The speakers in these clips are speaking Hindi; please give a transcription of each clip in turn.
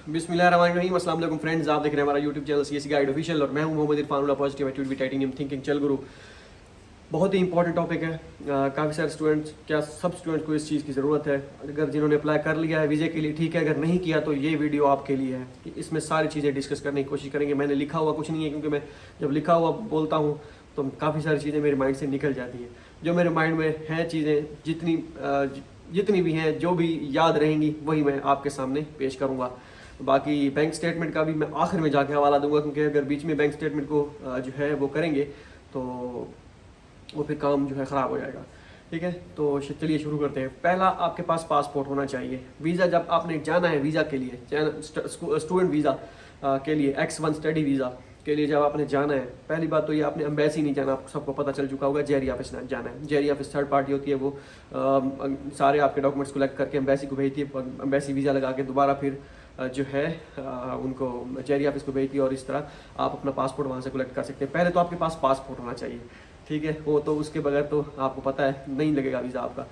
बिस्मिल्लाहिर्रहमानिर्रहीम। अस्सलाम वालेकुम फ्रेंड्स, आप देख रहे हैं हमारा YouTube channel CSC guide official और मैं हूं Mohammad Irfan positive attitude with titanium thinking चल गुरु। बहुत ही इंपॉर्टेंट टॉपिक है। काफ़ी सारे स्टूडेंट्स, क्या सब स्टूडेंट्स को इस चीज़ की ज़रूरत है। अगर जिन्होंने अप्लाई कर लिया है वीज़े के लिए ठीक है, अगर नहीं किया तो ये वीडियो आपके लिए है कि इसमें सारी चीज़ें डिस्कस करने की कोशिश करेंगे। मैंने लिखा हुआ कुछ नहीं है, क्योंकि मैं जब लिखा हुआ बोलता हूँ तो काफ़ी सारी चीज़ें मेरे माइंड से निकल जाती हैं। जो मेरे माइंड में हैं चीज़ें जितनी भी हैं, जो भी याद रहेंगी वही मैं आपके सामने पेश करूँगा। बाकी बैंक स्टेटमेंट का भी मैं आखिर में जाके हवाला दूंगा, क्योंकि अगर बीच में बैंक स्टेटमेंट को जो है वो करेंगे तो वो फिर काम जो है ख़राब हो जाएगा। ठीक है, तो चलिए शुरू करते हैं। पहला, आपके पास पासपोर्ट होना चाहिए। वीज़ा जब आपने जाना है वीज़ा के लिए, स्टूडेंट वीज़ा के लिए, X1 स्टडी वीज़ा के लिए जब आपने जाना है, पहली बात तो ये आपने एम्बेसी नहीं जाना। आपको सबको पता चल चुका होगा, जेरी ऑफिस जाना है। जेरी ऑफिस थर्ड पार्टी होती है, वो सारे आपके डॉक्यूमेंट्स कलेक्ट करके एम्बेसी को भेजती है। एम्बेसी वीज़ा लगा के दोबारा फिर जो है उनको जेरी ऑफिस को भेजती है, और इस तरह आप अपना पासपोर्ट वहाँ से कलेक्ट कर सकते हैं। पहले तो आपके पास पासपोर्ट होना चाहिए, ठीक है। वो तो उसके बगैर तो आपको पता है नहीं लगेगा वीज़ा आपका।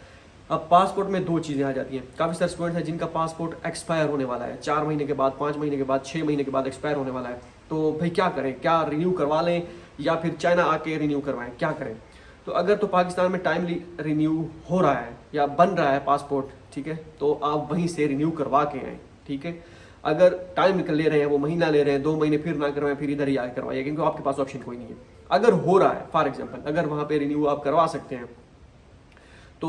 अब पासपोर्ट में दो चीज़ें आ जाती हैं। काफ़ी सारे स्टूडेंट्स हैं जिनका पासपोर्ट एक्सपायर होने वाला है, 4 महीने के बाद, 5 महीने के बाद, 6 महीने के बाद एक्सपायर होने वाला है। तो भाई क्या करें? क्या रिन्यू करवा लें या फिर चाइना आके रिन्यू करवाएं? क्या करें? तो अगर तो पाकिस्तान में टाइमली रिन्यू हो रहा है या बन रहा है पासपोर्ट, ठीक है, तो आप वहीं से रिन्यू करवा के आएँ, ठीक है। अगर टाइम निकल ले रहे हैं, वो महीना ले रहे हैं, 2 महीने फिर ना करवाएं, फिर इधर ही आके करवाइए, क्योंकि आपके पास ऑप्शन कोई नहीं है। अगर हो रहा है, फॉर एग्जांपल, अगर वहाँ पे रिन्यू आप करवा सकते हैं तो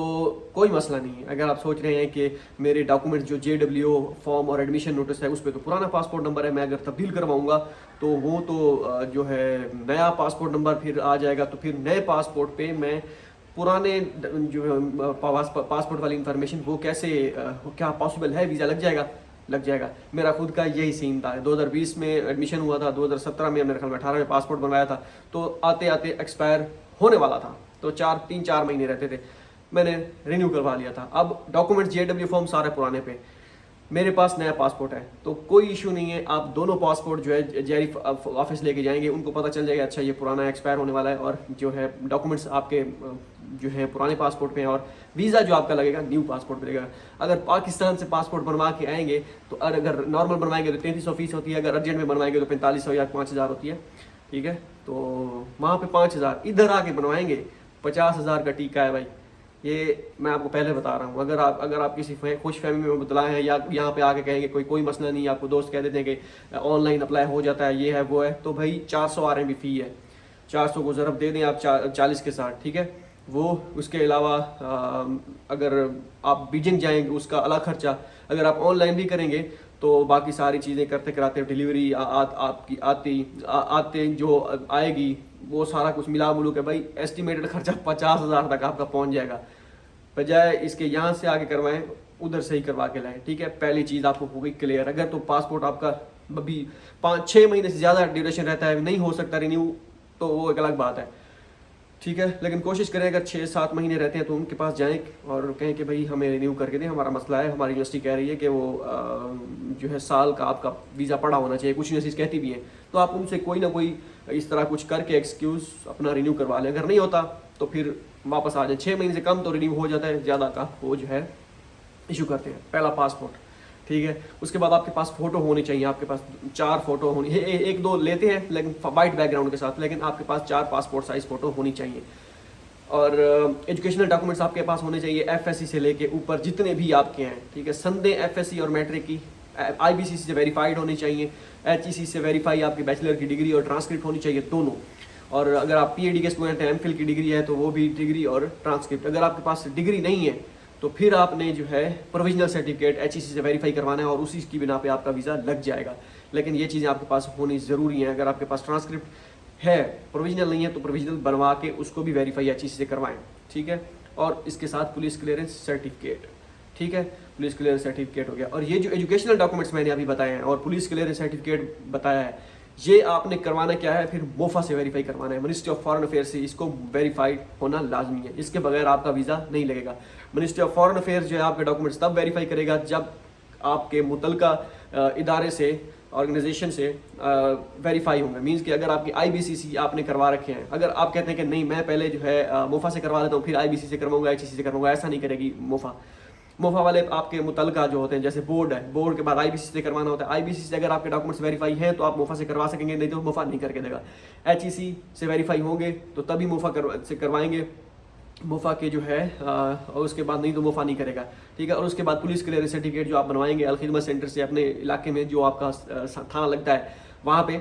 कोई मसला नहीं है। अगर आप सोच रहे हैं कि मेरे डॉक्यूमेंट्स जो JWO फॉर्म और एडमिशन नोटिस है उस पर तो पुराना पासपोर्ट नंबर है, मैं अगर तब्दील करवाऊंगा तो वो तो जो है नया पासपोर्ट नंबर फिर आ जाएगा, तो फिर नए पासपोर्ट पे मैं पुराने जो पासपोर्ट वाली इंफॉर्मेशन वो कैसे क्या पॉसिबल है? वीज़ा लग जाएगा। मेरा खुद का यही सीन था। 2020 में एडमिशन हुआ था, 2017 में, मेरे ख्याल में 18 में पासपोर्ट बनवाया था, तो आते आते एक्सपायर होने वाला था, तो 3-4 महीने रहते थे। मैंने रिन्यू करवा लिया था। अब डॉक्यूमेंट्स JW फॉर्म सारे पुराने पे, मेरे पास नया पासपोर्ट है, तो कोई इशू नहीं है। आप दोनों पासपोर्ट जो है जेरी ऑफिस लेके जाएंगे, उनको पता चल जाएगा अच्छा ये पुराना एक्सपायर होने वाला है, और जो है डॉक्यूमेंट्स आपके जो है पुराने पासपोर्ट पे हैं, और वीज़ा जो आपका लगेगा न्यू पासपोर्ट पे लगेगा। अगर पाकिस्तान से पासपोर्ट बनवा के आएंगे तो अगर नॉर्मल बनवाएंगे तो 3300 फीस होती है, अगर अर्जेंट में बनवाएंगे तो 4500 या 5000 होती है, ठीक है। तो वहाँ पे 5000, इधर आके बनवाएंगे 50,000 का टीका है भाई। ये मैं आपको पहले बता रहा हूँ। अगर आप किसी खुश फहमी में बतलाए हैं या यहाँ पे आके कहेंगे कोई मसला नहीं, आपको दोस्त कह देते हैं कि ऑनलाइन अप्लाई हो जाता है, ये है वो है, तो भाई 400 RMB फ़ी है। 400 को ज़रब दे दें आप 40 के साथ, ठीक है। वो उसके अलावा अगर आप बीजिंग जाएंगे उसका अलग खर्चा। अगर आप ऑनलाइन भी करेंगे तो बाकी सारी चीज़ें करते कराते डिलीवरी आपकी आते जो आएगी वो सारा कुछ मिला मुलू के भाई एस्टिमेटेड खर्चा 50,000 तक आपका पहुंच जाएगा। बजाय इसके यहाँ से आके करवाएं, उधर से ही करवा के लाएं, ठीक है। पहली चीज़ आपको हो गई क्लियर। अगर तो पासपोर्ट आपका अभी 5-6 महीने से ज़्यादा ड्यूरेशन रहता है, नहीं हो सकता रिन्यू, तो वो एक अलग बात है, ठीक है। लेकिन कोशिश करें अगर 6-7 महीने रहते हैं तो उनके पास जाएं और कहें कि भाई हमें रिन्यू करके दें, हमारा मसला है, हमारी यूनिवर्सिटी कह रही है कि वो जो है साल का आपका वीज़ा पड़ा होना चाहिए, कुछ यूनिवर्सिटीज़ कहती भी हैं। तो आप उनसे कोई ना कोई इस तरह कुछ करके एक्सक्यूज़ अपना रिन्यू करवा लें। अगर नहीं होता तो फिर वापस आ जाए। 6 महीने से कम तो रिन्यू हो जाता है, ज़्यादा का वो जो है इशू करते हैं। पहला पासपोर्ट, ठीक है। उसके बाद आपके पास फ़ोटो होनी चाहिए। आपके पास 4 फ़ोटो होनी, 1-2 लेते हैं लेकिन वाइट बैकग्राउंड के साथ, लेकिन आपके पास 4 पासपोर्ट साइज़ फ़ोटो होनी चाहिए। और एजुकेशनल डॉक्यूमेंट्स आपके पास होने चाहिए, FSC से लेके ऊपर जितने भी आपके हैं, ठीक है। संदेह FSC और मैट्रिक की IBCC से वेरीफाइड होनी चाहिए, HEC से वेरीफाई आपकी बैचलर की डिग्री और ट्रांसक्रिप्ट होनी चाहिए, दोनों। और अगर आप PhD के स्टूडेंट हैं, MPhil की डिग्री है तो वो भी डिग्री और ट्रांसक्रिप्ट। अगर आपके पास डिग्री नहीं है तो फिर आपने जो है प्रोविजनल सर्टिफिकेट HEC से वेरीफाई करवाना है, और उसी की बिना पे आपका वीज़ा लग जाएगा। लेकिन ये चीज़ें आपके पास होनी ज़रूरी हैं। अगर आपके पास ट्रांसक्रिप्ट है, प्रोविजनल नहीं है, तो प्रोविजनल बनवा के उसको भी वेरीफाई HEC से करवाएं, ठीक है। और इसके साथ पुलिस क्लियरेंस सर्टिफिकेट, ठीक है। पुलिस क्लियरेंस सर्टिफिकेट हो गया। और ये जो एजुकेशनल डॉक्यूमेंट्स मैंने अभी बताए हैं और पुलिस क्लियरेंस सर्टिफिकेट बताया है, ये आपने करवाना क्या है, फिर मोफा से वेरीफाई करवाना है। मिनिस्ट्री ऑफ फॉरेन अफेयर्स से इसको वेरीफाइड होना लाजमी है, इसके बगैर आपका वीज़ा नहीं लगेगा। मिनिस्ट्री ऑफ फॉरेन अफेयर्स जो है आपके डॉक्यूमेंट्स तब वेरीफाई करेगा जब आपके मुतलका इदारे से, ऑर्गेनाइजेशन से वेरीफाई होंगे। मीन्स कि अगर आपकी IBCC आपने करवा रखे हैं, अगर आप कहते हैं कि नहीं मैं पहले जो है मोफा से करवा लेता हूँ फिर IBCC से करवाऊंगा, HEC से करवाऊंगा, ऐसा नहीं करेगी मोफा। मोफा वाले आपके मुतलका जो होते हैं, जैसे बोर्ड है, बोर्ड के बाद आईबीसी से करवाना होता है, आईबीसी से अगर आपके डॉक्यूमेंट्स वेरीफाई हैं तो आप मोफा से करवा सकेंगे, नहीं तो मोफा नहीं करके देगा। एचईसी से वेरीफाई होंगे तो तभी मोफा से करवाएंगे, मोफा के जो है और उसके बाद नहीं तो मोफा नहीं करेगा, ठीक है। और उसके बाद पुलिस क्लियरेंस सर्टिफिकेट जो आप बनवाएंगे अलखिदमत सेंटर से, अपने इलाके में जो आपका थाना लगता है वहाँ पे,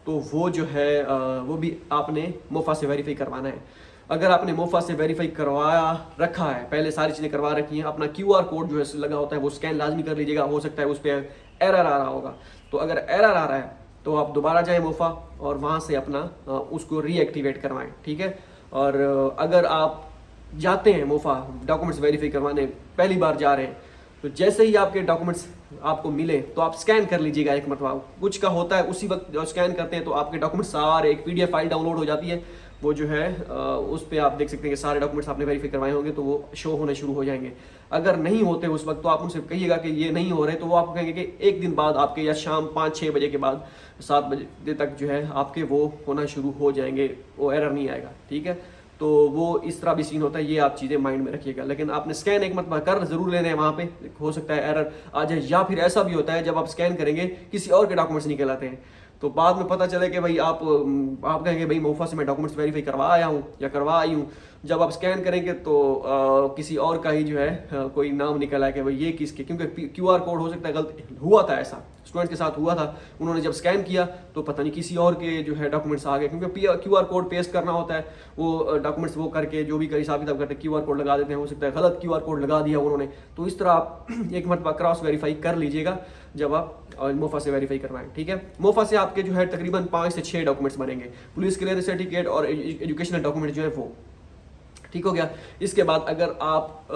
तो वो जो है वो भी आपने मोफा से वेरीफाई करवाना है। अगर आपने मोफा से वेरीफाई करवाया रखा है, पहले सारी चीज़ें करवा रखी हैं, अपना QR कोड जो है लगा होता है वो स्कैन लाजमी कर लीजिएगा। हो सकता है उस पर एरर आ रहा होगा, तो अगर एरर आ रहा है तो आप दोबारा जाएँ मोफा और वहाँ से अपना उसको रीएक्टिवेट करवाएं, ठीक है। और अगर आप जाते हैं मोफा डॉक्यूमेंट्स वेरीफाई करवाने, पहली बार जा रहे हैं, तो जैसे ही आपके डॉक्यूमेंट्स आपको मिले तो आप स्कैन कर लीजिएगा एक मरतबा। कुछ का होता है उसी वक्त जब स्कैन करते हैं तो आपके डॉक्यूमेंट्स सारे एक PDF फाइल डाउनलोड हो जाती है, वो जो है उस पर आप देख सकते हैं कि सारे डॉक्यूमेंट्स आपने वेरीफाई करवाए होंगे, तो वो शो होने शुरू हो जाएंगे। अगर नहीं होते उस वक्त तो आप उनसे कहिएगा कि ये नहीं हो रहे, तो वो आपको कहेंगे कि एक दिन बाद आपके, या शाम 5-6 बजे के बाद 7 बजे तक जो है आपके वो होना शुरू हो जाएंगे, वो एरर नहीं आएगा, ठीक है। तो वो इस तरह भी सीन होता है, ये आप चीज़ें माइंड में रखिएगा। लेकिन आपने स्कैन एक मरतबा कर जरूर लेने हैं, वहाँ पे हो सकता है एरर आ जाए, या फिर ऐसा भी होता है जब आप स्कैन करेंगे किसी और के डॉक्यूमेंट्स निकल आते हैं, तो बाद में पता चले कि भाई आप कहेंगे भाई मोफा से मैं डॉक्यूमेंट्स वेरीफाई करवा आया हूँ या करवा आई हूँ, जब आप स्कैन करेंगे तो किसी और का ही जो है कोई नाम निकल आया कि भाई ये किसके, क्योंकि QR कोड हो सकता है गलत हुआ था, ऐसा स्टूडेंट के साथ हुआ था, उन्होंने जब स्कैन किया तो पता नहीं किसी और के जो है डॉक्यूमेंट्स आ गए, क्योंकि QR कोड पेस्ट करना होता है, वो डॉक्यूमेंट्स वो करके जो भी हिसाब किताब करते हैं QR कोड लगा देते हैं, हो सकता है गलत QR कोड लगा दिया उन्होंने। तो इस तरह आप एक मरतबा क्रॉस वेरीफाई कर लीजिएगा जब आप मोफा से वेरीफाई करवाएं, ठीक है। मोफा से आपके जो है तकरीबन 5 से 6 डॉक्यूमेंट्स बनेंगे, पुलिस क्लियरेंस सर्टिफिकेट और एजुकेशनल डॉक्यूमेंट जो है वो, ठीक हो गया। इसके बाद अगर आप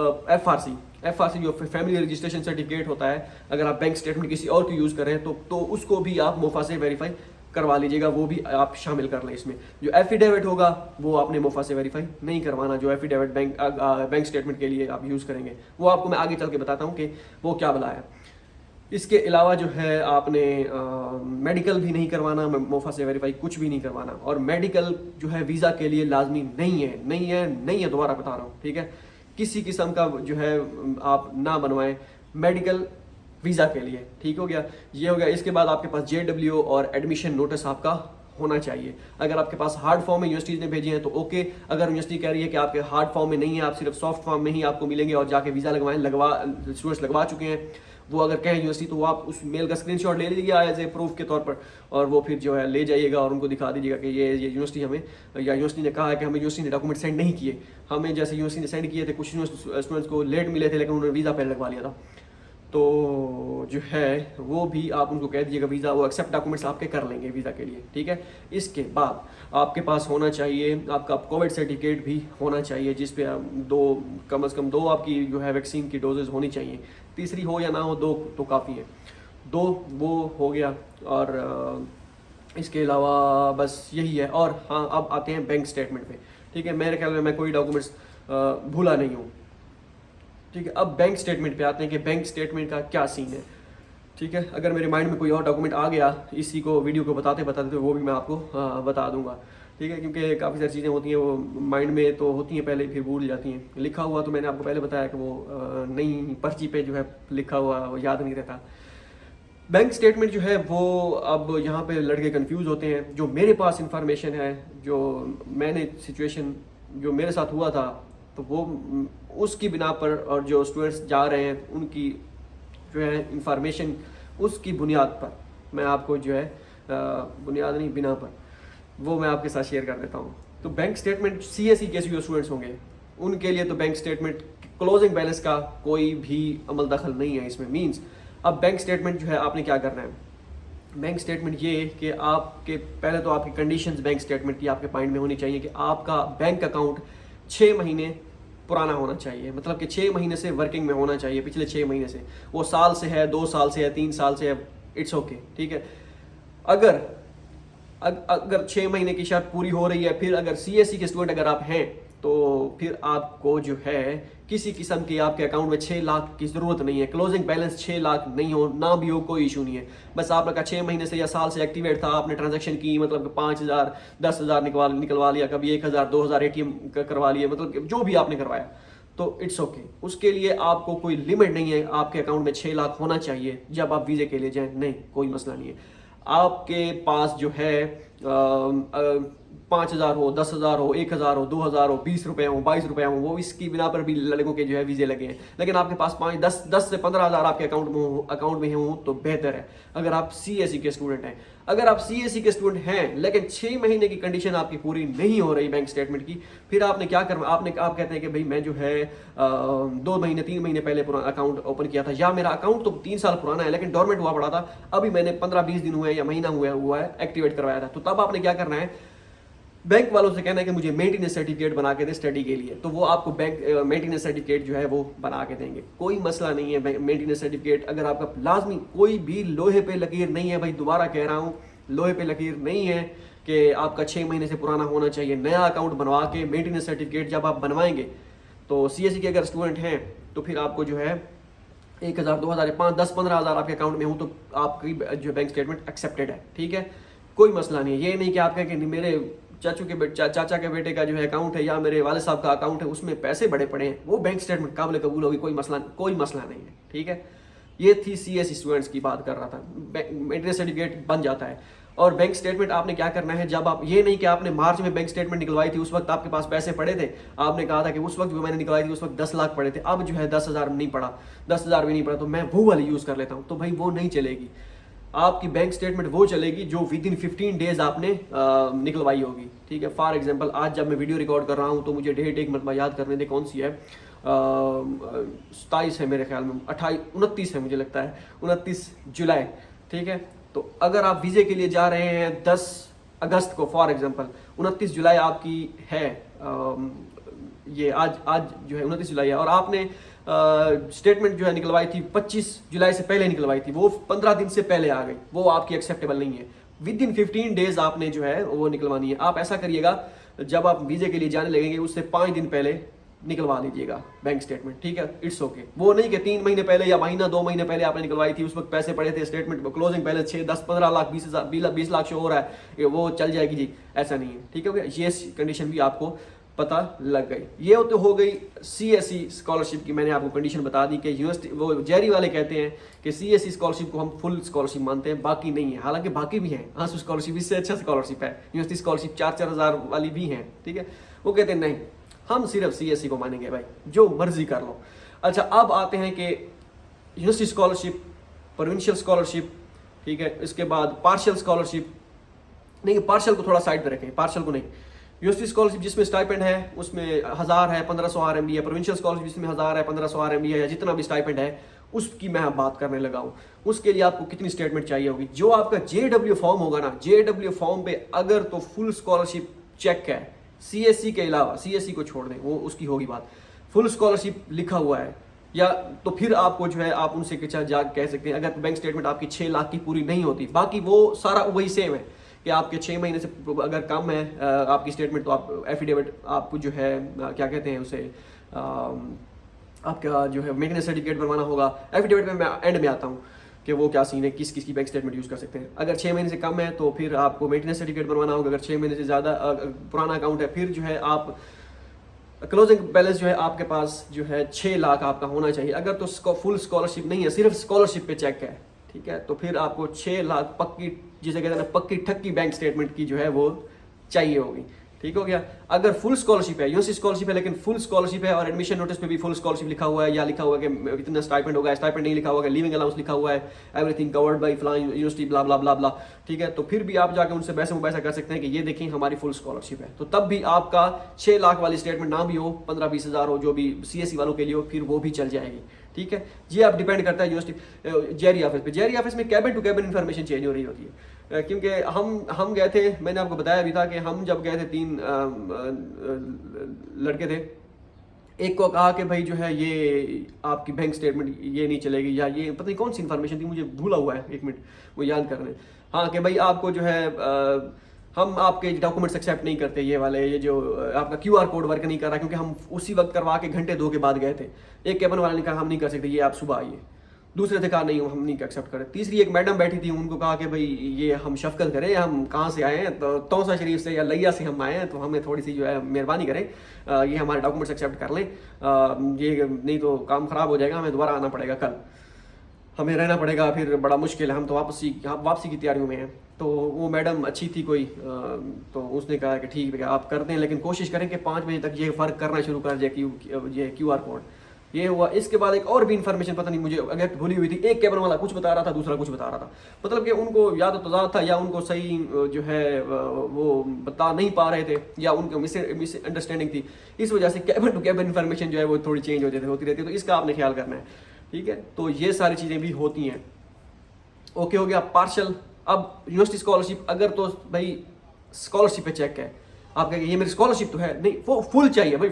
FRC जो फैमिली रजिस्ट्रेशन सर्टिफिकेट होता है, अगर आप बैंक स्टेटमेंट किसी और को यूज़ कर रहे हैं तो उसको भी आप मोफा से वेरीफाई करवा लीजिएगा, वो भी आप शामिल कर लें इसमें। जो एफिडेविट होगा वो आपने मोफा से वेरीफाई नहीं करवाना, जो एफिडेविट बैंक स्टेटमेंट के लिए आप यूज़ करेंगे, वो आपको मैं आगे चल के बताता हूँ कि वो क्या भला है। इसके अलावा जो है आपने मेडिकल भी नहीं करवाना, मोफा से वेरीफाई कुछ भी नहीं करवाना। और मेडिकल जो है वीज़ा के लिए लाजमी नहीं है, दोबारा बता रहा हूँ, ठीक है। किसी किस्म का जो है आप ना बनवाएं मेडिकल वीज़ा के लिए, ठीक हो गया, ये हो गया। इसके बाद आपके पास JW और एडमिशन नोटिस आपका होना चाहिए। अगर आपके पास हार्ड फॉर्म में यूनिवर्सिटीज़ ने भेजे हैं तो ओके, अगर यूनिवर्सिटी कह रही है कि आपके हार्ड फॉर्म में नहीं है, आप सिर्फ सॉफ्ट फॉर्म में ही आपको मिलेंगे और जाके वीज़ा स्टूडेंट्स लगवा चुके हैं, वो अगर कहें यूनिवर्सिटी, तो वो आप उस मेल का स्क्रीनशॉट ले लीजिएगा एज ए प्रूफ के तौर पर, और वो फिर जो है ले जाइएगा और उनको दिखा दीजिएगा कि ये यूनिवर्सिटी हमें, या यूनिवर्सिटी ने कहा है कि हमें यूनिवर्सिटी ने डॉक्यूमेंट सेंड नहीं किए, हमें जैसे यूनिवर्सिटी ने सेंड किए थे, कुछ स्टूडेंट्स को लेट मिले थे लेकिन उन्होंने वीज़ा पहले लगवा लिया था, तो जो है वो भी आप उनको कह दीजिएगा वीज़ा, वो एक्सेप्ट डॉक्यूमेंट्स आपके कर लेंगे वीज़ा के लिए, ठीक है। इसके बाद आपके पास होना चाहिए आपका कोविड सर्टिफिकेट भी होना चाहिए, जिस पे कम से कम 2 आपकी जो है वैक्सीन की डोजेज होनी चाहिए, तीसरी हो या ना हो 2 तो काफ़ी है, 2 वो हो गया। और इसके अलावा बस यही है। और हाँ, अब आते हैं बैंक स्टेटमेंट पे, ठीक है। मेरे ख्याल में मैं कोई डॉक्यूमेंट्स भूला नहीं हूँ, ठीक है। अब बैंक स्टेटमेंट पे आते हैं कि बैंक स्टेटमेंट का क्या सीन है, ठीक है। अगर मेरे माइंड में कोई और डॉक्यूमेंट आ गया इसी को वीडियो को बताते तो वो भी मैं आपको बता दूंगा, ठीक है, क्योंकि काफ़ी सारी चीज़ें होती हैं वो माइंड में तो होती हैं, पहले फिर भूल जाती हैं। लिखा हुआ तो मैंने आपको पहले बताया कि वो नई पर्ची पे जो है लिखा हुआ वो याद नहीं रहता। बैंक स्टेटमेंट जो है वो अब यहाँ पे लड़के कंफ्यूज होते हैं। जो मेरे पास इंफॉर्मेशन है, जो मैंने सिचुएशन जो मेरे साथ हुआ था, तो वो उसकी बिना पर, और जो स्टूडेंट्स जा रहे हैं उनकी जो है इंफॉर्मेशन, उसकी बुनियाद पर मैं आपको जो है बुनियाद नहीं बिना पर वो मैं आपके साथ शेयर कर देता हूँ। तो बैंक स्टेटमेंट CSE के जो स्टूडेंट्स होंगे उनके लिए तो बैंक स्टेटमेंट क्लोजिंग बैलेंस का कोई भी अमल दखल नहीं है इसमें। मींस अब बैंक स्टेटमेंट जो है आपने क्या करना है, बैंक स्टेटमेंट ये कि आपके पहले तो आपकी कंडीशंस बैंक स्टेटमेंट की आपके माइंड में होनी चाहिए कि आपका बैंक अकाउंट 6 महीने पुराना होना चाहिए, मतलब कि 6 महीने से वर्किंग में होना चाहिए, पिछले 6 महीने से। वो साल से है, 2 साल से है, 3 साल से है, इट्स ओके, ठीक है। अगर 6 महीने की शर्त पूरी हो रही है, फिर अगर CSE के स्टूडेंट अगर आप हैं तो फिर आपको जो है किसी किस्म की आपके अकाउंट में 6 लाख की ज़रूरत नहीं है। क्लोजिंग बैलेंस 6 लाख नहीं हो ना भी हो, कोई इशू नहीं है। बस आपका 6 महीने से या साल से एक्टिवेट था, आपने ट्रांजैक्शन की, मतलब 5,000 10,000 निकलवा लिया, कभी 1,000 2,000 ATM करवा लिया, मतलब जो भी आपने करवाया, तो इट्स ओके उसके लिए आपको कोई लिमिट नहीं है आपके अकाउंट में 6 लाख होना चाहिए जब आप वीज़े के लिए जाएं, नहीं कोई मसला नहीं है। आपके पास जो है 5,000 हो, 10,000 हो, 1,000 हो, 2,000 हो, 20 रुपए हो, 22 रुपए हो, वो इसकी बिना पर भी लड़कों के जो है वीजे लगे हैं। लेकिन आपके पास 10 से 15,000 आपके अकाउंट में हो तो बेहतर है अगर आप CSE के स्टूडेंट हैं। अगर आप CSE के स्टूडेंट हैं लेकिन 6 महीने की कंडीशन आपकी पूरी नहीं हो रही बैंक स्टेटमेंट की, फिर आपने क्या करना, आप कहते हैं कि भाई मैं जो है 2 महीने 3 महीने पहले पुराना अकाउंट ओपन किया था, या मेरा अकाउंट तो 3 साल पुराना है लेकिन डोरमेंट हुआ पड़ा था, अभी मैंने 15-20 दिन हुए या महीना हुआ है एक्टिवेट करवाया था। तो तब आपने क्या करना है, बैंक वालों से कहना है कि मुझे मेंटेनेंस सर्टिफिकेट बना के दे स्टडी के लिए, तो वो आपको बैंक मेंटेनेंस सर्टिफिकेट जो है वो बना के देंगे, कोई मसला नहीं है। मेंटेनेंस सर्टिफिकेट अगर आपका लाजमी, कोई भी लोहे पे लकीर नहीं है भाई, दोबारा कह रहा हूँ लोहे पे लकीर नहीं है कि आपका 6 महीने से पुराना होना चाहिए। नया अकाउंट बनवा के मेंटेनेंस सर्टिफिकेट जब आप बनवाएंगे तो CSE के अगर स्टूडेंट हैं तो फिर आपको जो है 1,000 2,000 5 10 15,000 आपके अकाउंट में हो तो आपकी जो बैंक स्टेटमेंट एक्सेप्टेड है, ठीक है, कोई मसला नहीं है। ये नहीं कि आप कहें कि मेरे चाचा के बेटे का जो है अकाउंट है या मेरे वाले साहब का अकाउंट है उसमें पैसे बड़े पड़े हैं, वो बैंक स्टेटमेंट काबिल कबूल होगी, कोई मसला नहीं है, ठीक है। ये थी CSE स्टूडेंट्स की बात कर रहा था। मेंटेनेंस सर्टिफिकेट बन जाता है। और बैंक स्टेटमेंट आपने क्या करना है, जब आप, ये नहीं कि आपने मार्च में बैंक स्टेटमेंट निकलवाई थी उस वक्त आपके पास पैसे पड़े थे, आपने कहा था कि उस वक्त जो मैंने निकलवाई थी उस वक्त 10 लाख पड़े थे, अब जो है 10,000 नहीं पड़ा, 10,000 भी नहीं पड़ा, तो मैं वो वाली यूज़ कर लेता हूँ, तो भाई वो नहीं चलेगी। आपकी बैंक स्टेटमेंट वो चलेगी जो विद इन 15 डेज आपने निकलवाई होगी, ठीक है। फॉर एग्जांपल आज जब मैं वीडियो रिकॉर्ड कर रहा हूँ तो मुझे डेट एक मरतबा याद करने दे, कौन सी है, 27 है मेरे ख्याल में, 29 है मुझे लगता है, 29 जुलाई, ठीक है। तो अगर आप वीज़े के लिए जा रहे हैं 10 अगस्त को, फॉर एग्जांपल 29 जुलाई आपकी है, ये आज जो है 29 जुलाई है, और आपने स्टेटमेंट जो है निकलवाई थी 25 जुलाई से पहले निकलवाई थी, वो 15 दिन से पहले आ गई, वो आपकी एक्सेप्टेबल नहीं है। विद इन 15 डेज आपने जो है वो निकलवानी है। आप ऐसा करिएगा, जब आप वीज़े के लिए जाने लगेंगे उससे 5 दिन पहले निकलवा लीजिएगा बैंक स्टेटमेंट, ठीक है, इट्स ओके। वो नहीं कि 3 महीने पहले या महीना 2 महीने पहले आपने निकलवाई थी, उस वक्त पैसे पड़े थे, statement closing balance 6 10 15 lakh 20 lakh show हो रहा है, वो चल जाएगी जी, ऐसा नहीं है, ठीक है। ये कंडीशन भी आपको पता लग गई। ये तो हो गई CSE स्कॉलरशिप की, मैंने आपको कंडीशन बता दी कि यूनिवर्सिटी, वो जेरी वाले कहते हैं कि CSE स्कॉलरशिप को हम फुल स्कॉलरशिप मानते हैं, बाकी नहीं है, हालांकि बाकी भी हैं, आंसू स्कॉलरशिप इससे अच्छा स्कॉलरशिप है, यूनिवर्सिटी स्कॉलरशिप 4-4 हज़ार वाली भी हैं, ठीक है। वो कहते हैं नहीं, हम सिर्फ CSE को मानेंगे भाई, जो मर्जी कर लो। अच्छा, अब आते हैं कि यूनिवर्सिटी स्कॉलरशिप, प्रोविंशियल स्कॉलरशिप, ठीक है, इसके बाद पार्शियल स्कॉलरशिप, नहीं पार्शियल को थोड़ा साइड पे रखें, पार्शियल को नहीं। यूनिवर्सिटी स्कॉलरशिप जिसमें स्टाइपेंड है उसमें 1000 है, 1500 RMB है, प्रोविंशियल स्कॉलरशिप जिसमें 1000 है, 1500 RMB है, या जितना भी स्टाइपेंड है उसकी मैं बात करने लगा हूँ। उसके लिए आपको कितनी स्टेटमेंट चाहिए होगी, जो आपका JW फॉर्म होगा ना, JW फॉर्म पे अगर तो फुल स्कॉलरशिप चेक है, CSE के अलावा, CSE को छोड़ दें, वो उसकी होगी बात, फुल स्कॉलरशिप लिखा हुआ है, या तो फिर आपको जो है आप उनसे जा कह सकते हैं, अगर बैंक स्टेटमेंट आपकी 6 लाख की पूरी नहीं होती, बाकी वो सारा वही सेम है कि आपके 6 महीने से अगर कम है आपकी स्टेटमेंट, तो आप एफिडेविट, आपको जो है क्या कहते हैं उसे, आपका जो है मेंटेनेंस सर्टिफिकेट बनवाना होगा। एफिडेविट में मैं एंड में आता हूँ कि वो क्या सीन है, किस किस की बैंक स्टेटमेंट यूज़ कर सकते हैं। अगर 6 महीने से कम है तो फिर आपको मेंटेनेंस सर्टिफिकेट बनवाना होगा, अगर 6 महीने से ज़्यादा पुराना अकाउंट है फिर जो है आप क्लोजिंग बैलेंस जो है आपके पास जो है 6 लाख आपका होना चाहिए। अगर तो फुल स्कॉलरशिप नहीं है, सिर्फ स्कॉलरशिप पे चेक है, ठीक है, तो फिर आपको 6 लाख पक्की, जिसे कहते हैं पक्की ठक्की बैंक स्टेटमेंट की जो है वो चाहिए होगी, ठीक हो गया। अगर फुल स्कॉलरशिप है, यूनिवर्सिटी स्कॉलरशिप है लेकिन फुल स्कॉलरशिप है और एडमिशन नोटिस पे भी फुल स्कॉलरशिप लिखा हुआ है, या लिखा हुआ है कि इतना स्टाइपेंड होगा, स्टाइपेंड नहीं लिखा हुआ है, लिविंग अलाउंस लिखा हुआ है, एवरीथिंग कवर्ड बाय फलां यूनिवर्सिटी ब्ला ब्ला ब्ला ब्ला, ठीक है, तो फिर भी आप जाके उनसे पैसे मुबैसा कर सकते हैं कि ये देखिए हमारी फुल स्कॉलरशिप है। तो तब भी आपका 6 लाख वाली स्टेटमेंट ना भी हो, 15-20 हज़ार हो, जो भी CSE वालों के लिए हो, फिर वो भी चल जाएगी, ठीक है। ये आप डिपेंड करता है यूनिवर्सिटी जेरी ऑफिस पे। जेरी ऑफिस में cabin to cabin information change हो रही होती है, क्योंकि हम गए थे, मैंने आपको बताया भी था कि हम जब गए थे 3 लड़के थे, एक को कहा कि भाई जो है ये आपकी बैंक स्टेटमेंट ये नहीं चलेगी, या ये पता नहीं कौन सी इन्फॉर्मेशन थी, मुझे भूला हुआ है, 1 मिनट वो याद करने, हाँ, कि भाई आपको जो है हम आपके डॉक्यूमेंट्स एक्सेप्ट नहीं करते, ये वाले, ये जो आपका QR कोड वर्क नहीं कर रहा, क्योंकि हम उसी वक्त करवा के घंटे 2 के बाद गए थे। एक कैबिन वाले ने कहा हम नहीं कर सकते, ये आप सुबह आइए। दूसरे थे कहा नहीं हम नहीं एक्सेप्ट करें। तीसरी एक मैडम बैठी थी, उनको कहा कि भाई ये हम शफकत करें, हम कहाँ से आए हैं, तो तौसा शरीफ से या लैया से हम आए हैं, तो हमें थोड़ी सी जो है मेहरबानी करें, ये हमारे डॉक्यूमेंट्स एक्सेप्ट कर लें, ये नहीं तो काम ख़राब हो जाएगा, हमें दोबारा आना पड़ेगा, कल हमें रहना पड़ेगा, फिर बड़ा मुश्किल है, हम तो वापसी की तैयारियों में हैं। तो वो मैडम अच्छी थी कोई, तो उसने कहा कि ठीक है आप करते हैं, लेकिन कोशिश करें कि 5 बजे तक ये फ़र्क करना शुरू कर जाए ये QR कोड। ये हुआ। इसके बाद एक और भी इन्फॉर्मेशन पता नहीं मुझे एग्जैक्ट भूली हुई थी, एक कैमरा वाला कुछ बता रहा था, दूसरा कुछ बता रहा था, मतलब कि उनको या तो तजाद था या उनको सही जो है वो बता नहीं पा रहे थे, या उनको मिस अंडरस्टैंडिंग थी, इस वजह से कैबिन टू कैबिन इन्फॉर्मेशन जो है वो थोड़ी चेंज होती रहती है, तो इसका आपने ख्याल करना है, ठीक है। तो ये सारी चीज़ें भी होती हैं। ओके हो गया पार्शल। अब यूनिवर्सिटी स्कॉलरशिप, अगर तो भाई स्कॉलरशिप पे चेक है, आप कहेंगे ये मेरी स्कॉलरशिप तो है नहीं, वो फुल चाहिए भाई,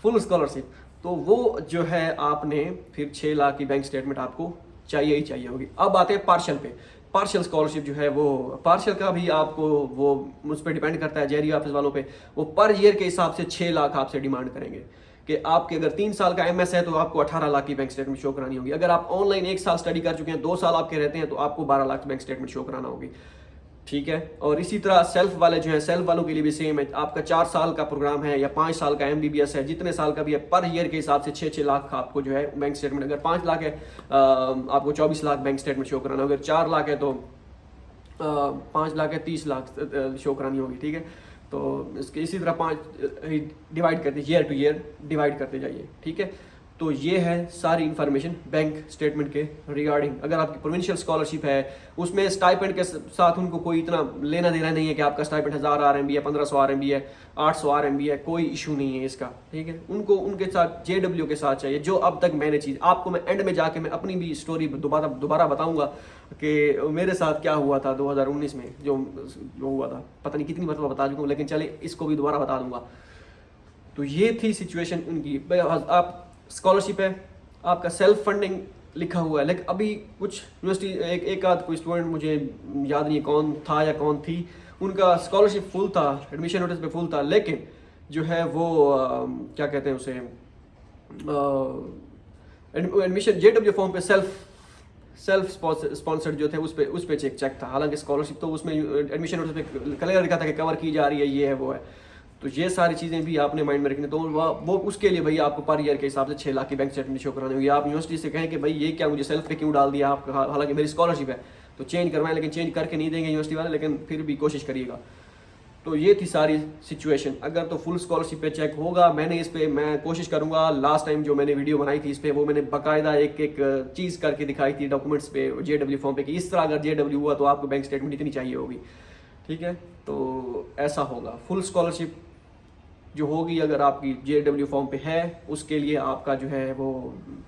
फुल स्कॉलरशिप, तो वो जो है आपने फिर 6 लाख की बैंक स्टेटमेंट आपको चाहिए ही चाहिए होगी। अब आते हैं पार्शल पे। पार्शल स्कॉलरशिप जो है वो पार्शल का भी आपको वो उस पर डिपेंड करता है, जेरी ऑफिस वालों पे, वो पर ईयर के हिसाब से 6 लाख आपसे डिमांड करेंगे कि आपके अगर 3 साल का MS है तो आपको 18 लाख की बैंक स्टेटमेंट शो करानी होगी। अगर आप ऑनलाइन 1 साल स्टडी कर चुके हैं, 2 साल आपके रहते हैं, तो आपको 12 लाख बैंक स्टेटमेंट शो कराना होगी, ठीक है। और इसी तरह सेल्फ वाले जो है, सेल्फ वालों के लिए भी सेम है, आपका 4 साल का प्रोग्राम है या 5 साल का MBBS है, जितने साल का भी है, पर ईयर के हिसाब से 6-6 लाख का आपको जो है बैंक स्टेटमेंट, अगर 5 लाख है आपको 24 लाख बैंक स्टेटमेंट शो कराना, अगर 4 लाख है तो 5 लाख है 30 लाख शो करानी होगी, ठीक है। तो इसके इसी तरह 5 डिवाइड करते, ईयर टू ईयर डिवाइड करते जाइए, ठीक है। तो ये है सारी इन्फॉर्मेशन बैंक स्टेटमेंट के रिगार्डिंग। अगर आपकी प्रोविंशियल स्कॉलरशिप है, उसमें स्टाइपेंड के साथ उनको कोई इतना लेना देना नहीं है कि आपका स्टाइपेंड 1000 RMB है, 1500 RMB है, 800 RMB है, कोई इशू नहीं है इसका, ठीक है। उनको उनके साथ JW के साथ चाहिए, जो अब तक मैंने चीज़ आपको मैं एंड में जाके मैं अपनी भी स्टोरी दोबारा बताऊंगा कि मेरे साथ क्या हुआ था 2019 में, जो हुआ था, पता नहीं कितनी मरतबा बता चुका हूँ, लेकिन चले इसको भी दोबारा बता दूंगा। तो ये थी सिचुएशन उनकी। आप स्कॉलरशिप है, आपका सेल्फ फंडिंग लिखा हुआ है, लेकिन अभी कुछ यूनिवर्सिटी एक आध कोई स्टूडेंट, मुझे याद नहीं कौन था या कौन थी, उनका स्कॉलरशिप फुल था, एडमिशन नोटिस पे फुल था, लेकिन जो है वो क्या कहते हैं उसे, एडमिशन JW फॉर्म पे सेल्फ स्पॉन्सर्ड जो थे उस पे चेक था। हालांकि स्कॉलरशिप तो उसमें एडमिशन नोटिस पे क्लियर लिखा था कि कवर की जा रही है, ये है वो है। तो ये सारी चीज़ें भी आपने माइंड में रखनी। तो वो उसके लिए भाई आपको पर ईयर के हिसाब से 6 लाख की बैंक स्टेटमेंट शो करानी होगी। आप यूनिवर्सिटी से कहें कि भाई ये क्या मुझे सेल्फ पे क्यों डाल दिया आप, हालांकि मेरी स्कॉलरशिप है, तो चेंज करवाएं, लेकिन चेंज करके नहीं देंगे यूनिवर्सिटी वाले, लेकिन फिर भी कोशिश करिएगा। तो ये थी सारी सिचुएशन। अगर तो फुल स्कॉलरशिप पे चेक होगा, मैं कोशिश करूंगा, लास्ट टाइम जो मैंने वीडियो बनाई थी इस पे, वो मैंने बाकायदा एक चीज़ करके दिखाई थी डॉक्यूमेंट्स पे, JW फॉर्म पे, कि इस तरह अगर JW हुआ तो आपको बैंक स्टेटमेंट इतनी चाहिए होगी, ठीक है। तो ऐसा होगा। फुल स्कॉलरशिप जो होगी अगर आपकी JW फॉर्म पे है, उसके लिए आपका जो है वो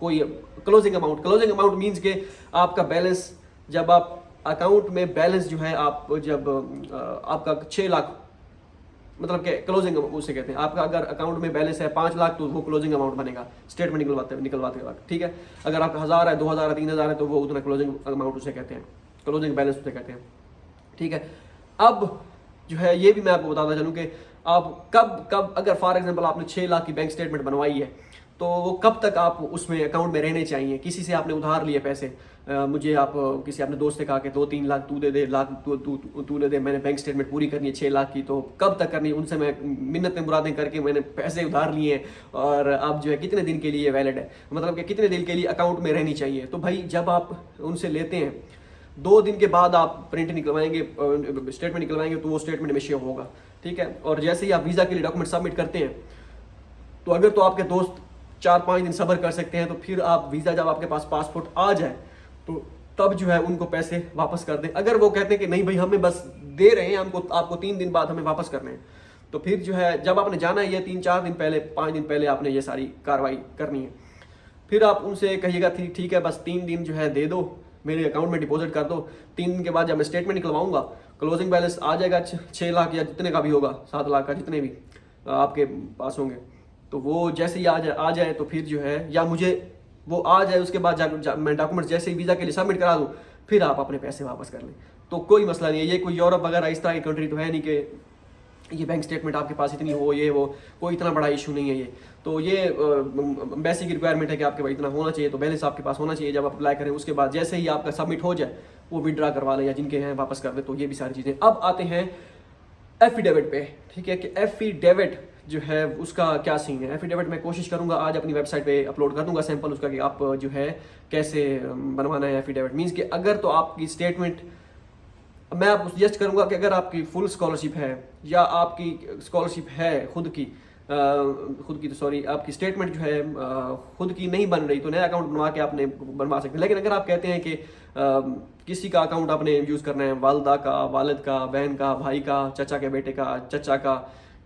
कोई क्लोजिंग अमाउंट मीन्स के आपका बैलेंस, जब आप अकाउंट में बैलेंस जो है, आप जब आपका 6 लाख, मतलब कि क्लोजिंग उसे कहते हैं, आपका अगर अकाउंट में बैलेंस है 5 लाख तो वो क्लोजिंग अमाउंट बनेगा स्टेटमेंट निकलवाते वक्त, ठीक है। अगर आपका 1000 है, 2000 है, 3000 है, तो वो उतना क्लोजिंग अमाउंट उसे कहते हैं, क्लोजिंग बैलेंस उसे कहते हैं, ठीक है। अब जो है ये भी मैं आपको बताता चलूँ कि आप कब अगर फॉर एग्जांपल आपने 6 लाख की बैंक स्टेटमेंट बनवाई है, तो वो कब तक आप उसमें अकाउंट में रहने चाहिए। किसी से आपने उधार लिए पैसे, मुझे आप किसी अपने दोस्त से कहा कि 2-3 लाख तू दे दे, तू दे दे, मैंने बैंक स्टेटमेंट पूरी करनी है 6 लाख की, तो कब तक करनी है। उनसे मैं मिन्नतें मुरादें करके मैंने पैसे उधार लिए हैं, और अब जो है कितने दिन के लिए वैलिड है, मतलब कि कितने दिन के लिए अकाउंट में रहनी चाहिए। तो भाई जब आप उनसे लेते हैं 2 दिन के बाद आप प्रिंट निकलवाएंगे, स्टेटमेंट निकलवाएंगे, तो वो स्टेटमेंट में शेयर होगा, ठीक है। और जैसे ही आप वीज़ा के लिए डॉक्यूमेंट सबमिट करते हैं, तो अगर तो आपके दोस्त 4-5 दिन सब्र कर सकते हैं, तो फिर आप वीज़ा जब आपके पास पासपोर्ट आ जाए, तो तब जो है उनको पैसे वापस कर दें। अगर वो कहते हैं कि नहीं भाई हमें बस दे रहे हैं, आपको 3 दिन बाद हमें वापस करने हैं, तो फिर जो है जब आपने जाना है, ये 3-4 दिन पहले, 5 दिन पहले आपने ये सारी कार्रवाई करनी है। फिर आप उनसे कहिएगा ठीक है, बस 3 दिन जो है दे दो, मेरे अकाउंट में डिपॉजिट कर दो। 3 दिन के बाद जब मैं स्टेटमेंट निकलवाऊंगा, क्लोजिंग बैलेंस आ जाएगा 6 लाख या जितने का भी होगा, 7 लाख का, जितने भी आपके पास होंगे। तो वो जैसे ही आ जाए तो फिर जो है, या मुझे वो आ जाए, उसके बाद मैं डॉक्यूमेंट जैसे ही वीज़ा के लिए सबमिट करा दूँ, फिर आप अपने पैसे वापस कर लें, तो कोई मसला नहीं है। ये कोई यूरोप वगैरह इस तरह की कंट्री तो है नहीं कि ये बैंक स्टेटमेंट आपके पास इतनी हो, ये वो, कोई इतना बड़ा इशू नहीं है ये। तो ये बेसिक रिक्वायरमेंट है कि आपके पास इतना होना चाहिए, तो बैलेंस आपके पास होना चाहिए जब आप अप्लाई करें। उसके बाद जैसे ही आपका सबमिट हो जाए वो विड्रा करवा लें या जिनके हैं वापस कर दे। तो ये भी सारी चीज़ें। अब आते हैं एफिडेविट पे, ठीक है, कि एफिडेविट जो है उसका क्या सीन है। एफिडेविट मैं कोशिश करूंगा आज अपनी वेबसाइट पे अपलोड कर दूंगा सैंपल उसका, कि आप जो है कैसे बनवाना है एफिडेविट। मीन्स कि अगर तो आपकी स्टेटमेंट, मैं आपको सजेस्ट करूंगा कि अगर आपकी फुल स्कॉलरशिप है या आपकी स्कॉलरशिप है खुद की तो सॉरी, आपकी स्टेटमेंट जो है खुद की नहीं बन रही, तो नया अकाउंट बनवा के आपने बनवा सकते हैं। लेकिन अगर आप कहते हैं कि किसी का अकाउंट आपने यूज़ करना है, वालदा का, वालिद का, बहन का, भाई का, चचा के बेटे का, चचा का,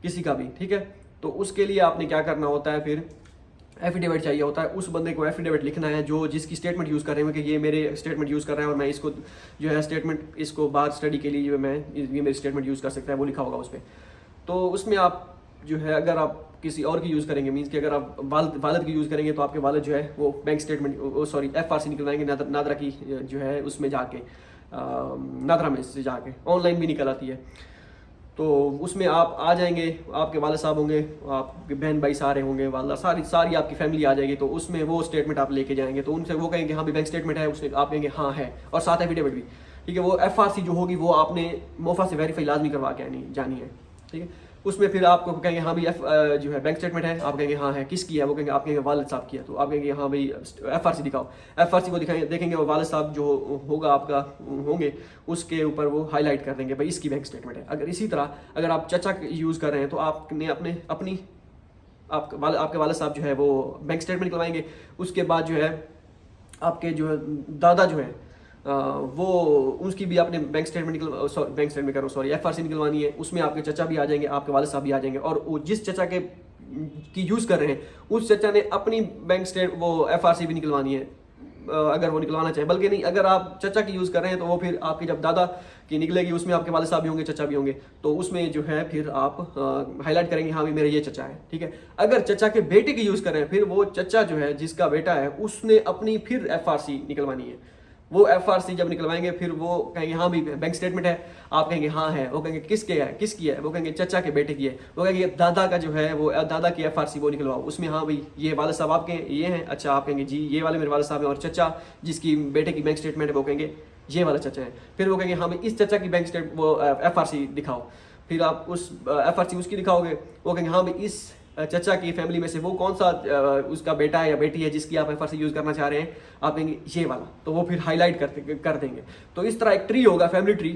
किसी का भी, ठीक है, तो उसके लिए आपने क्या करना होता है, फिर एफिडेविट चाहिए होता है। उस बंदे को एफिडेविट लिखना है जो जिसकी स्टेटमेंट यूज़ कर रहे हैं कि ये मेरे स्टेटमेंट यूज़ कर रहा है और मैं इसको जो है स्टेटमेंट इसको बाहर स्टडी के लिए मैं ये मेरी स्टेटमेंट यूज़ कर सकता है, वो लिखा होगा उस पर। तो उसमें आप जो है अगर आप किसी और की यूज़ करेंगे, मीन्स कि अगर आप वालिद की यूज़ करेंगे तो आपके वालिद जो है वो बैंक स्टेटमेंट सॉरी FRC निकलवाएंगे नादरा की जो है उसमें जाके, नादरा में से जाके ऑनलाइन भी निकल आती है। तो उसमें आप आ जाएंगे, आपके वाले साहब होंगे, आपके बहन भाई सारे होंगे, वाला सारी आपकी फैमिली आ जाएगी। तो उसमें वो स्टेटमेंट आप लेके जाएंगे, तो उनसे वो कहेंगे हाँ भी बैंक स्टेटमेंट है, उसमें आप कहेंगे हाँ है, और साथ एफिडेविट भी, ठीक है। वो FRC जो होगी वो आपने मोफा से वेरीफाई लाजमी करवा के जानी है, ठीक है। उसमें फिर आपको कहेंगे हाँ भाई जो है बैंक स्टेटमेंट है, आप कहेंगे हाँ है, किसकी है, वो कहेंगे आप कहेंगे वालिद साहब की है, तो आप कहेंगे हाँ भाई FRC दिखाओ। FRC को दिखाएंगे, देखेंगे वो वालिद साहब जो होगा आपका होंगे, उसके ऊपर वो हाईलाइट कर देंगे भाई इसकी बैंक स्टेटमेंट है। अगर इसी तरह अगर आप चचा यूज़ कर रहे हैं तो आपने अपनी आपके वालिद साहब जो है वो बैंक स्टेटमेंट निकलवाएंगे। उसके बाद जो है आपके जो है दादा जो है वो उसकी भी आपने बैंक स्टेटमेंट FRC निकलवानी है। उसमें आपके चचा भी आ जाएंगे, आपके वालिद साहब भी आ जाएंगे, और वो जिस चचा के की यूज़ कर रहे हैं उस चचा ने अपनी बैंक स्टेट वो FRC भी निकलवानी है अगर वो निकलवाना चाहे। बल्कि नहीं, अगर आप चचा की यूज़ कर रहे हैं तो वो फिर आपकी जब दादा की निकलेगी उसमें आपके वालिद साहब भी होंगे, चचा भी होंगे, तो उसमें जो है फिर आप हाईलाइट करेंगे हाँ भी मेरा ये चचा है, ठीक है। अगर चचा के बेटे की यूज़ कर रहे हैं, फिर वो चचा जो है जिसका बेटा है उसने अपनी फिर FRC निकलवानी है। वो FRC जब निकलवाएंगे फिर वो कहेंगे हाँ भी बैंक स्टेटमेंट है, आप कहेंगे हाँ है, वो कहेंगे किसकी है, वो कहेंगे चचा के बेटे की है, वो कहेंगे दादा का जो है वो दादा की FRC वो निकलवाओ, उसमें हाँ भाई ये वाले साहब आपके ये हैं, अच्छा आप कहेंगे जी ये वाले मेरे वाले साहब हैं, और चचा जिसकी बेटे की बैंक स्टेटमेंट है वो कहेंगे ये वाला चचा है। फिर वो कहेंगे हाँ भाई इस चचा की बैंक स्टेट वो FRC दिखाओ, फिर आप उस FRC उसकी दिखाओगे, वो कहेंगे हाँ भाई इस चचा की फैमिली में से वो कौन सा उसका बेटा है या बेटी है जिसकी आप FRC यूज़ करना चाह रहे हैं, आप कहेंगे ये वाला, तो वो फिर हाईलाइट कर देंगे। तो इस तरह एक ट्री होगा, फैमिली ट्री,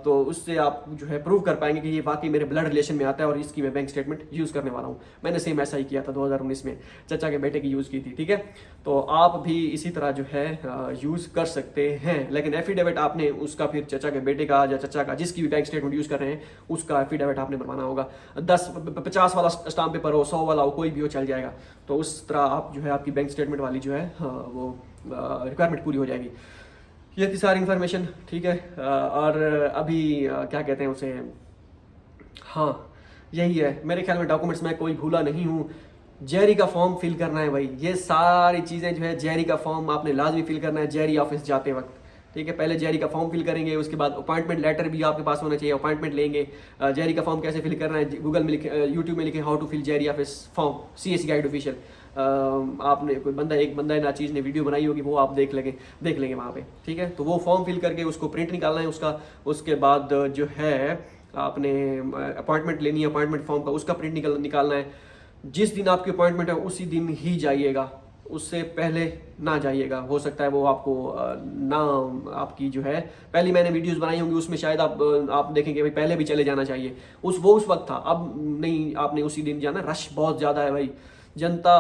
तो उससे आप जो है प्रूव कर पाएंगे कि ये वाकई मेरे ब्लड रिलेशन में आता है और इसकी मैं बैंक स्टेटमेंट यूज़ करने वाला हूँ। मैंने सेम ऐसा ही किया था 2019 में, चचा के बेटे की यूज़ की थी, ठीक है। तो आप भी इसी तरह जो है यूज़ कर सकते हैं। लेकिन एफिडेविट आपने उसका फिर चचा के बेटे का या चचा का जिसकी भी बैंक स्टेटमेंट यूज़ कर रहे हैं उसका एफिडेविट आपने बनवाना होगा। 50 वाला स्टाम्प पेपर हो, 100 वाला हो, कोई भी हो चल जाएगा। तो उस तरह आप जो है आपकी बैंक स्टेटमेंट वाली जो है वो रिक्वायरमेंट पूरी हो जाएगी। ये थी सारी इन्फॉर्मेशन, ठीक है। और अभी क्या कहते हैं उसे, हाँ यही है मेरे ख्याल में डॉक्यूमेंट्स में कोई भूला नहीं हूँ। जेरी का फॉर्म फिल करना है भाई, ये सारी चीज़ें जो है जेरी का फॉर्म आपने लाजमी फिल करना है जेरी ऑफिस जाते वक्त, ठीक है। पहले जेरी का फॉर्म फिल करेंगे, उसके बाद अपॉइंटमेंट लेटर भी आपके पास होना चाहिए, अपॉइंटमेंट लेंगे। जेरी का फॉर्म कैसे फिल करना है, गूगल में लिखे, यूट्यूब में लिखे हाउ टू फिल जेरी office form, CSE guide official. आपने कोई एक बंदा ना चीज़ ने वीडियो बनाई होगी, वो आप देख लेंगे वहाँ पे, ठीक है। तो वो फॉर्म फिल करके उसको प्रिंट निकालना है उसका। उसके बाद जो है आपने अपॉइंटमेंट लेनी है, अपॉइंटमेंट फॉर्म का उसका प्रिंट निकालना है। जिस दिन आपकी अपॉइंटमेंट है उसी दिन ही जाइएगा, उससे पहले ना जाइएगा। हो सकता है वो आपको ना आपकी जो है पहली मैंने वीडियोस बनाई होंगी उसमें शायद आप देखेंगे भाई पहले भी चले जाना चाहिए, उस वक्त था, अब नहीं, आपने उसी दिन जाना। रश बहुत ज़्यादा है भाई, जनता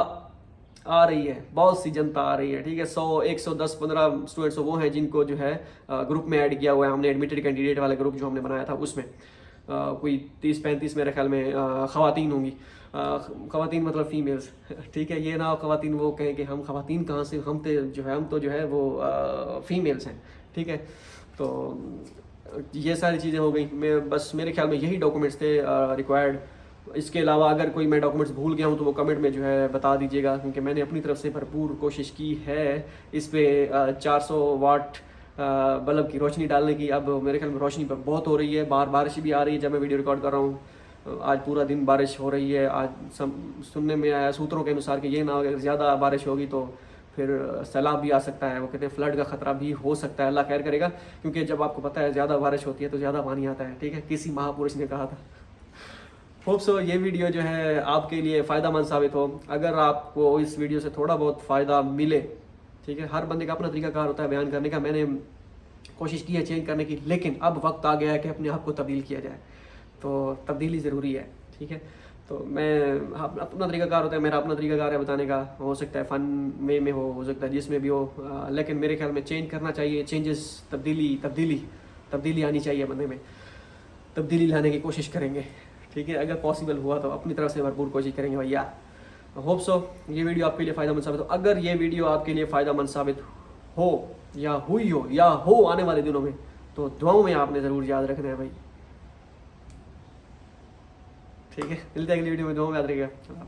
आ रही है, बहुत सी जनता आ रही है, ठीक है। 100 110 15 स्टूडेंट्स वो हैं जिनको जो है ग्रुप में ऐड किया हुआ है हमने, एडमिटेड कैंडिडेट वाला ग्रुप जो हमने बनाया था उसमें कोई 30-35 मेरे ख्याल में ख़वातीन होंगी। ख़वातीन मतलब फीमेल्स, ठीक है। ये ना ख़वातीन वो कहें कि हम ख़वातीन कहाँ से, हम तो जो है वो फीमेल्स हैं, ठीक है। तो ये सारी चीज़ें हो गई। मैं बस मेरे ख्याल में यही डॉक्यूमेंट्स थे रिक्वायर्ड। इसके अलावा अगर कोई मैं डॉक्यूमेंट्स भूल गया हूँ तो वो कमेंट में जो है बता दीजिएगा, क्योंकि मैंने अपनी तरफ से भरपूर कोशिश की है इस पर 400 वाट बल्ब की रोशनी डालने की। अब मेरे ख्याल में रोशनी पर बहुत हो रही है, बारिश भी आ रही है जब मैं वीडियो रिकॉर्ड कर रहा हूँ। आज पूरा दिन बारिश हो रही है, आज सुनने में आया सूत्रों के अनुसार कि ये ना अगर ज़्यादा बारिश होगी तो फिर सैलाब भी आ सकता है, वो कहते हैं फ्लड का खतरा भी हो सकता है, अल्लाह खैर करेगा। क्योंकि जब आपको पता है ज़्यादा बारिश होती है तो ज़्यादा पानी आता है, ठीक है, किसी महापुरुष ने कहा था। होप सो ये वीडियो जो है आपके लिए फ़ायदामंद साबित हो। अगर आपको इस वीडियो से थोड़ा बहुत फ़ायदा मिले, ठीक है, हर बंदे का अपना तरीकाकार होता है बयान करने का, मैंने कोशिश की है चेंज करने की, लेकिन अब वक्त आ गया है कि अपने आप को तब्दील किया जाए, तो तब्दीली ज़रूरी है, ठीक है। तो मैं अपना तरीकाकार होता है, मेरा अपना तरीकाकार है बताने का, हो सकता है फ़न में हो सकता है जिसमें भी हो, लेकिन मेरे ख्याल में चेंज करना चाहिए, चेंजेस, तब्दीली आनी चाहिए बंदे में, तब्दीली लाने की कोशिश करेंगे, ठीक है। अगर पॉसिबल हुआ तो अपनी तरफ से भरपूर कोशिश करेंगे भैया। होप सो ये वीडियो आपके लिए फ़ायदेमंद साबित हो। अगर ये वीडियो आपके लिए फ़ायदेमंद साबित हो या हुई हो या हो आने वाले दिनों में, तो दुआओं में आपने ज़रूर याद रखना है भाई, ठीक है। मिलते हैं अगली वीडियो में, दुआओं में याद रखिएगा।